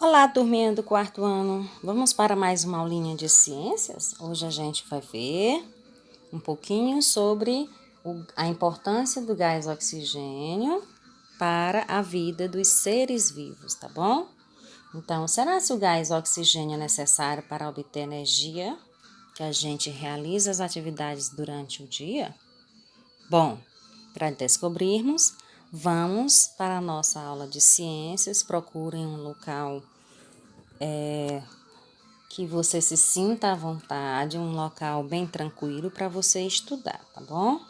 Olá, turminha do quarto ano. Vamos para mais uma aulinha de ciências? Hoje a gente vai ver um pouquinho sobre a importância do gás oxigênio para a vida dos seres vivos, tá bom? Então, será que o gás oxigênio é necessário para obter energia que a gente realiza as atividades durante o dia? Bom, para descobrirmos, vamos para a nossa aula de ciências. Procurem um local que você se sinta à vontade, um local bem tranquilo para você estudar, tá bom?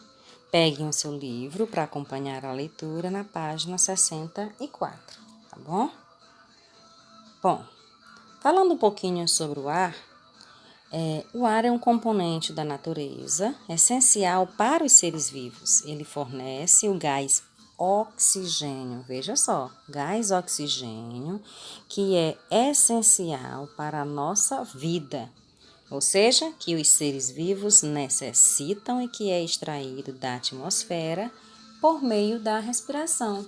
Pegue o seu livro para acompanhar a leitura na página 64, tá bom? Bom, falando um pouquinho sobre o ar é um componente da natureza essencial para os seres vivos. Ele fornece o gás oxigênio, veja só, gás oxigênio, que é essencial para a nossa vida, ou seja, que os seres vivos necessitam e que é extraído da atmosfera por meio da respiração.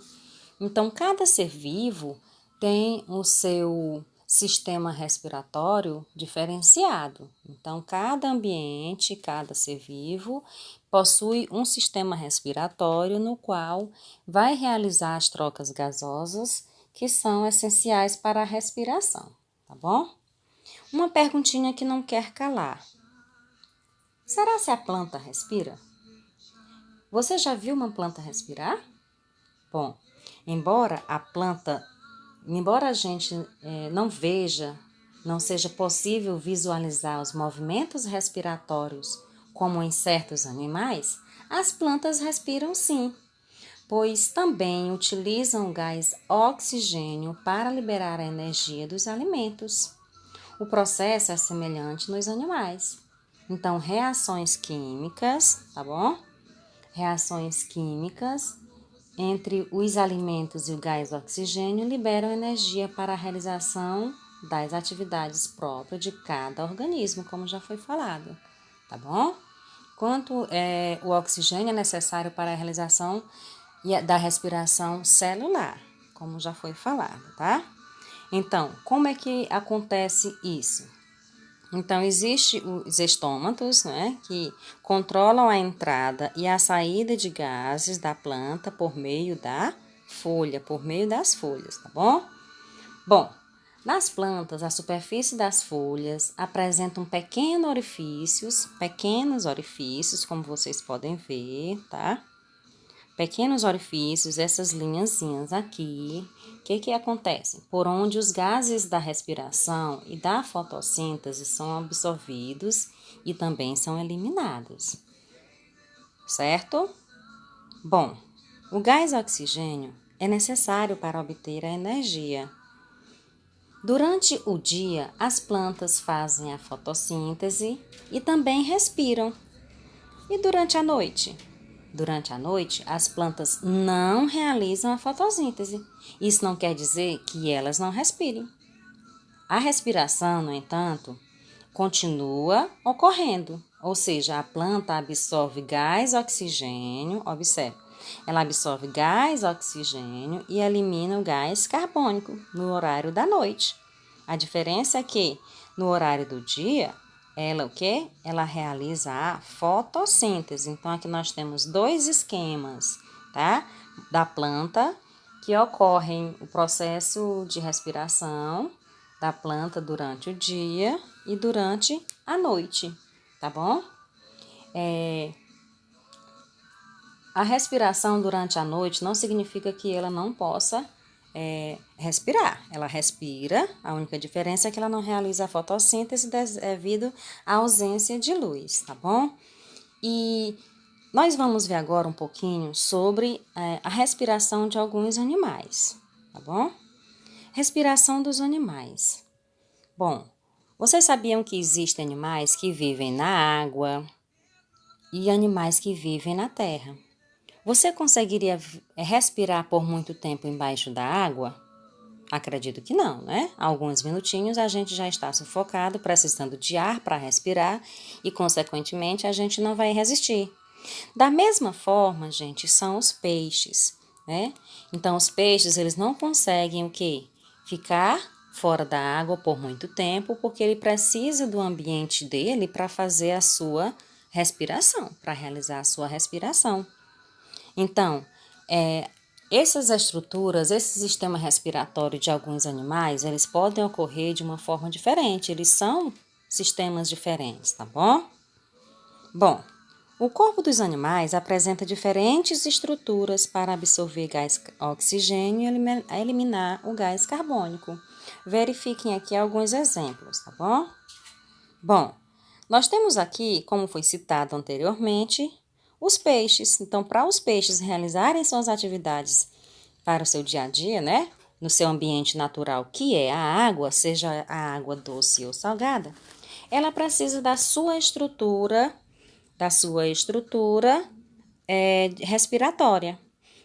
Então, cada ser vivo tem o seu sistema respiratório diferenciado. Então, cada ambiente, cada ser vivo possui um sistema respiratório no qual vai realizar as trocas gasosas que são essenciais para a respiração, tá bom? Uma perguntinha que não quer calar. Será se a planta respira? Você já viu uma planta respirar? Bom, embora a gente não veja, não seja possível visualizar os movimentos respiratórios como em certos animais, as plantas respiram sim, pois também utilizam o gás oxigênio para liberar a energia dos alimentos. O processo é semelhante nos animais. Então, reações químicas, tá bom? Reações químicas entre os alimentos e o gás oxigênio liberam energia para a realização das atividades próprias de cada organismo, como já foi falado, tá bom? Quanto o oxigênio é necessário para a realização da respiração celular, como já foi falado, tá? Então, como é que acontece isso? Então, existem os estômatos, né, que controlam a entrada e a saída de gases da planta por meio da folha, por meio das folhas, tá bom? Bom, nas plantas, a superfície das folhas apresentam pequenos orifícios, como vocês podem ver, tá? Pequenos orifícios, essas linhazinhas aqui, o que acontece? Por onde os gases da respiração e da fotossíntese são absorvidos e também são eliminados, certo? Bom, o gás oxigênio é necessário para obter a energia. Durante o dia, as plantas fazem a fotossíntese e também respiram. E durante a noite? Durante a noite, as plantas não realizam a fotossíntese. Isso não quer dizer que elas não respirem. A respiração, no entanto, continua ocorrendo, ou seja, a planta absorve gás oxigênio, observe, ela absorve gás oxigênio e elimina o gás carbônico no horário da noite. A diferença é que no horário do dia, ela o quê? Ela realiza a fotossíntese. Então, aqui nós temos dois esquemas, tá? Da planta que ocorrem o processo de respiração da planta durante o dia e durante a noite, tá bom? A respiração durante a noite não significa que ela não possa respirar. Ela respira, a única diferença é que ela não realiza a fotossíntese devido à ausência de luz, tá bom? E nós vamos ver agora um pouquinho sobre a respiração de alguns animais, tá bom? Respiração dos animais. Bom, vocês sabiam que existem animais que vivem na água e animais que vivem na terra? Você conseguiria respirar por muito tempo embaixo da água? Acredito que não, né? Alguns minutinhos a gente já está sufocado, precisando de ar para respirar e, consequentemente, a gente não vai resistir. Da mesma forma, gente, são os peixes, né? Então, os peixes, eles não conseguem o quê? Ficar fora da água por muito tempo, porque ele precisa do ambiente dele para fazer a sua respiração, para realizar a sua respiração. Então, essas estruturas, esse sistema respiratório de alguns animais, eles podem ocorrer de uma forma diferente, eles são sistemas diferentes, tá bom? Bom, o corpo dos animais apresenta diferentes estruturas para absorver gás oxigênio e eliminar o gás carbônico. Verifiquem aqui alguns exemplos, tá bom? Bom, nós temos aqui, como foi citado anteriormente, os peixes. Então, para os peixes realizarem suas atividades para o seu dia a dia, né? No seu ambiente natural, que é a água, seja a água doce ou salgada, ela precisa da sua estrutura respiratória.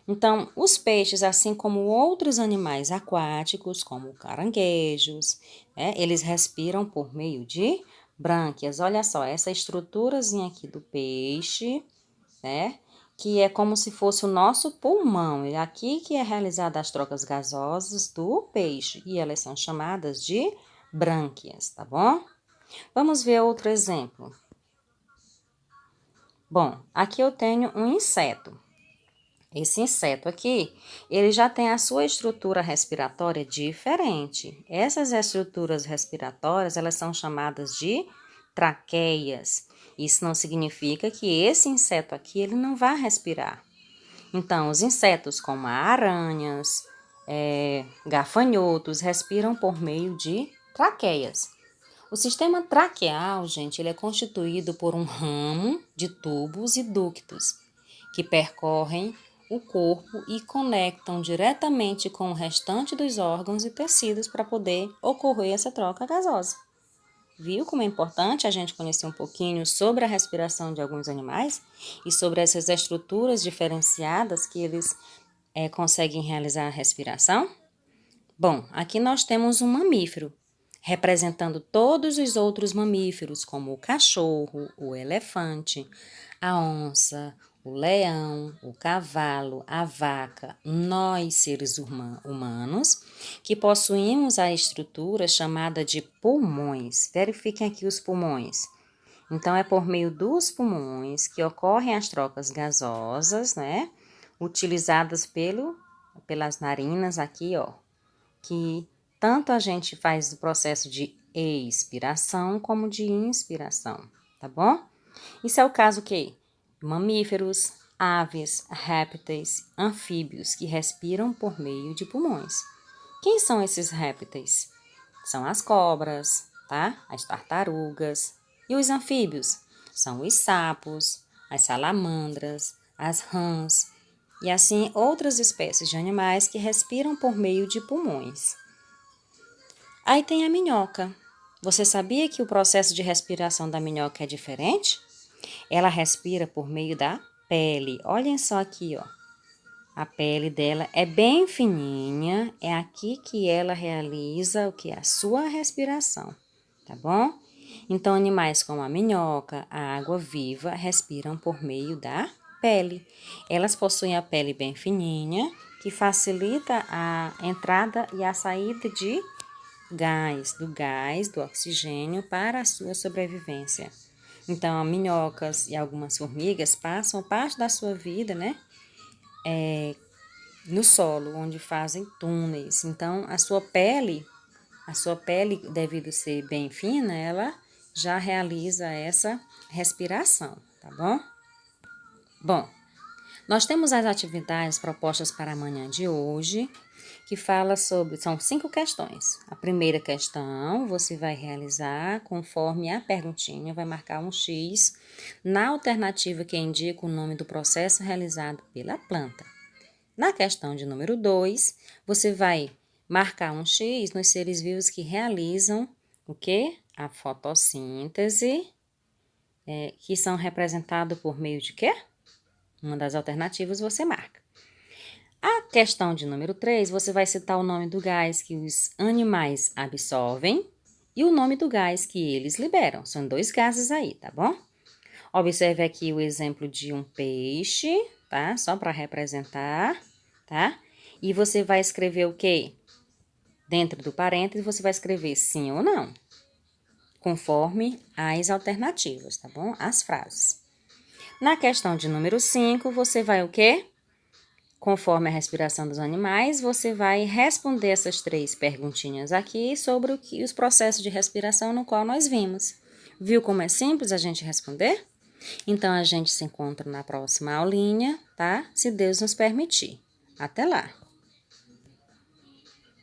Então, os peixes, assim como outros animais aquáticos, como caranguejos, eles respiram por meio de brânquias. Olha só, essa estruturazinha aqui do peixe, né? Que é como se fosse o nosso pulmão. É aqui que é realizada as trocas gasosas do peixe. E elas são chamadas de brânquias, tá bom? Vamos ver outro exemplo. Bom, aqui eu tenho um inseto. Esse inseto aqui, ele já tem a sua estrutura respiratória diferente. Essas estruturas respiratórias, elas são chamadas de traqueias. Isso não significa que esse inseto aqui, ele não vai respirar. Então, os insetos como aranhas, gafanhotos, respiram por meio de traqueias. O sistema traqueal, gente, ele é constituído por um ramo de tubos e ductos que percorrem o corpo e conectam diretamente com o restante dos órgãos e tecidos para poder ocorrer essa troca gasosa. Viu como é importante a gente conhecer um pouquinho sobre a respiração de alguns animais e sobre essas estruturas diferenciadas que eles conseguem realizar a respiração? Bom, aqui nós temos um mamífero, representando todos os outros mamíferos, como o cachorro, o elefante, a onça, o leão, o cavalo, a vaca, nós, seres humanos, que possuímos a estrutura chamada de pulmões. Verifiquem aqui os pulmões. Então, é por meio dos pulmões que ocorrem as trocas gasosas, né? Utilizadas pelas narinas aqui, ó, que tanto a gente faz o processo de expiração como de inspiração, tá bom? Isso é o caso que mamíferos, aves, répteis, anfíbios que respiram por meio de pulmões. Quem são esses répteis? São as cobras, tá? As tartarugas. E os anfíbios? São os sapos, as salamandras, as rãs e assim outras espécies de animais que respiram por meio de pulmões. Aí tem a minhoca. Você sabia que o processo de respiração da minhoca é diferente? Ela respira por meio da pele. Olhem só aqui, ó. A pele dela é bem fininha, é aqui que ela realiza o que? A sua respiração, tá bom? Então, animais como a minhoca, a água-viva, respiram por meio da pele. Elas possuem a pele bem fininha, que facilita a entrada e a saída de do oxigênio para a sua sobrevivência. Então, minhocas e algumas formigas passam parte da sua vida, né? No solo, onde fazem túneis. Então, a sua pele, devido ser bem fina, ela já realiza essa respiração, tá bom? Bom, nós temos as atividades propostas para a manhã de hoje, que fala sobre, são 5 questões. A primeira questão você vai realizar conforme a perguntinha, vai marcar um X na alternativa que indica o nome do processo realizado pela planta. Na questão de número 2, você vai marcar um X nos seres vivos que realizam o quê? A fotossíntese, que são representados por meio de quê? Uma das alternativas você marca. A questão de número 3, você vai citar o nome do gás que os animais absorvem e o nome do gás que eles liberam. São 2 gases aí, tá bom? Observe aqui o exemplo de um peixe, tá? Só para representar, tá? E você vai escrever o quê? Dentro do parênteses, você vai escrever sim ou não, conforme as alternativas, tá bom? As frases. Na questão de número 5, você vai o quê? Conforme a respiração dos animais, você vai responder essas 3 perguntinhas aqui sobre os processos de respiração no qual nós vimos. Viu como é simples a gente responder? Então, a gente se encontra na próxima aulinha, tá? Se Deus nos permitir. Até lá!